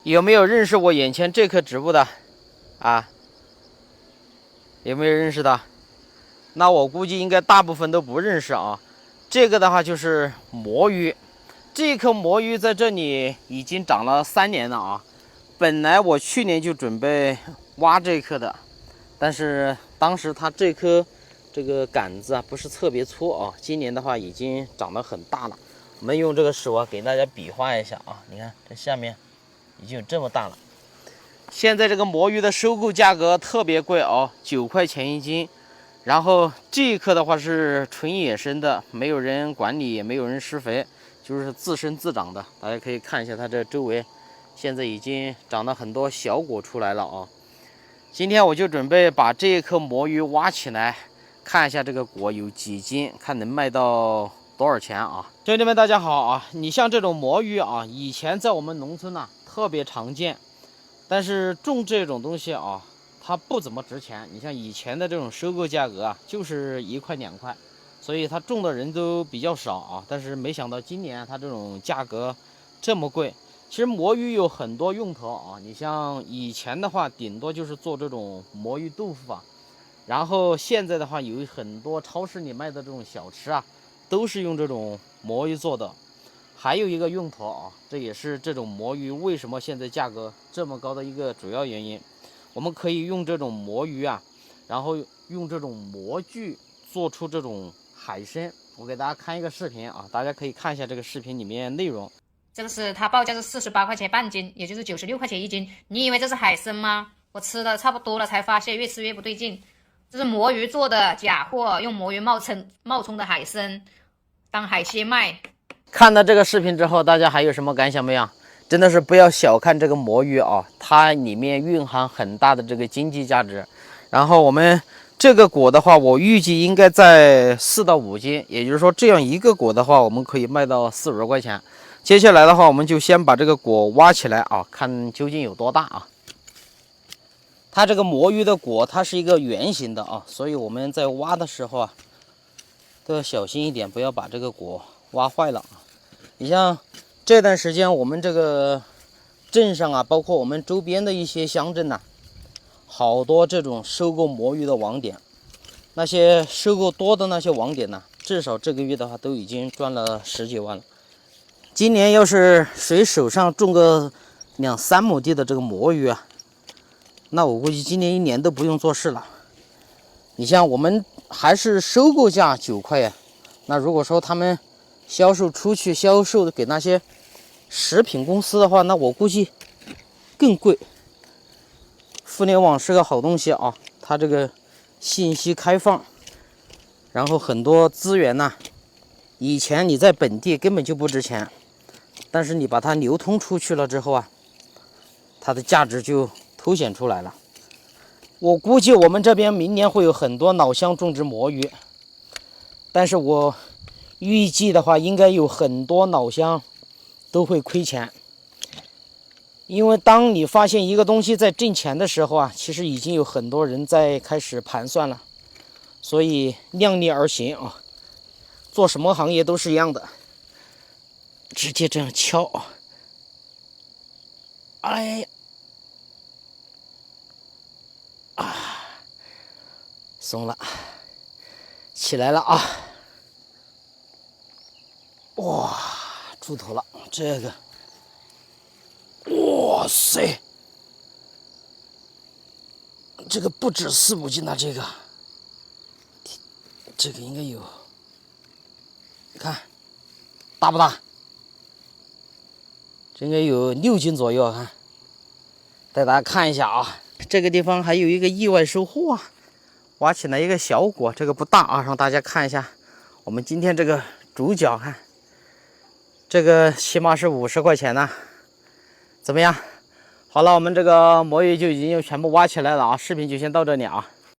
有没有认识我眼前这棵植物的？啊，有没有认识的？那我估计应该大部分都不认识啊。这个的话就是魔芋，这棵魔芋在这里已经长了3年了啊。本来我去年就准备挖这棵的，但是当时它这个杆子啊不是特别粗啊。今年的话已经长得很大了。我们用这个手啊给大家比划一下啊，你看这下面已经有这么大了。现在这个魔芋的收购价格特别贵哦，9块钱1斤。然后这一棵的话是纯野生的，没有人管理，也没有人施肥，就是自生自长的。大家可以看一下它这周围，现在已经长了很多小果出来了啊。今天我就准备把这一棵魔芋挖起来，看一下这个果有几斤，看能卖到多少钱啊。兄弟们大家好啊，你像这种魔芋啊，以前在我们农村呢特别常见，但是种这种东西啊，它不怎么值钱。你像以前的这种收购价格啊，就是1块2块，所以它种的人都比较少啊。但是没想到今年它这种价格这么贵。其实魔芋有很多用途啊，你像以前的话，顶多就是做这种魔芋豆腐啊，然后现在的话，有很多超市里卖的这种小吃啊，都是用这种魔芋做的。还有一个用途啊，这也是这种魔芋为什么现在价格这么高的一个主要原因。我们可以用这种魔芋啊，然后用这种模具做出这种海参。我给大家看一个视频啊，大家可以看一下这个视频里面内容。这个是它报价是48块钱半斤，也就是96块钱1斤。你以为这是海参吗？我吃的差不多了才发现越吃越不对劲。这是魔芋做的假货，用魔芋冒充的海参当海鲜卖。看到这个视频之后，大家还有什么感想没有？真的是不要小看这个魔芋啊，它里面蕴含很大的这个经济价值。然后我们这个果的话，我预计应该在4到5斤，也就是说这样一个果的话，我们可以卖到40块钱。接下来的话，我们就先把这个果挖起来啊，看究竟有多大啊。它这个魔芋的果，它是一个圆形的啊，所以我们在挖的时候啊，都要小心一点，不要把这个果挖坏了啊。你像这段时间，我们这个镇上啊，包括我们周边的一些乡镇呐，好多这种收购魔芋的网点。那些收购多的那些网点呢，至少这个月的话都已经赚了10几万了。今年要是谁手上种个2、3亩地的这个魔芋啊，那我估计今年1年都不用做事了。你像我们还是收购价9块呀，那如果说他们销售出去，销售给那些食品公司的话，那我估计更贵。互联网是个好东西啊，它这个信息开放，然后很多资源呢，以前你在本地根本就不值钱，但是你把它流通出去了之后啊，它的价值就凸显出来了。我估计我们这边明年会有很多老乡种植魔芋，但是我预计的话，应该有很多老乡都会亏钱。因为当你发现一个东西在挣钱的时候啊，其实已经有很多人在开始盘算了。所以量力而行啊，做什么行业都是一样的。直接这样敲啊，哎呀，松了，起来了啊！哇，猪头了，这个，哇塞，这个不止4、5斤了，这个应该有，你看大不大？这应该有6斤左右，看，带大家看一下啊。这个地方还有一个意外收获啊，挖起来一个小果，这个不大啊，让大家看一下我们今天这个主角，看这个起码是50块钱呢，怎么样？好了，我们这个魔芋就已经全部挖起来了啊，视频就先到这里啊。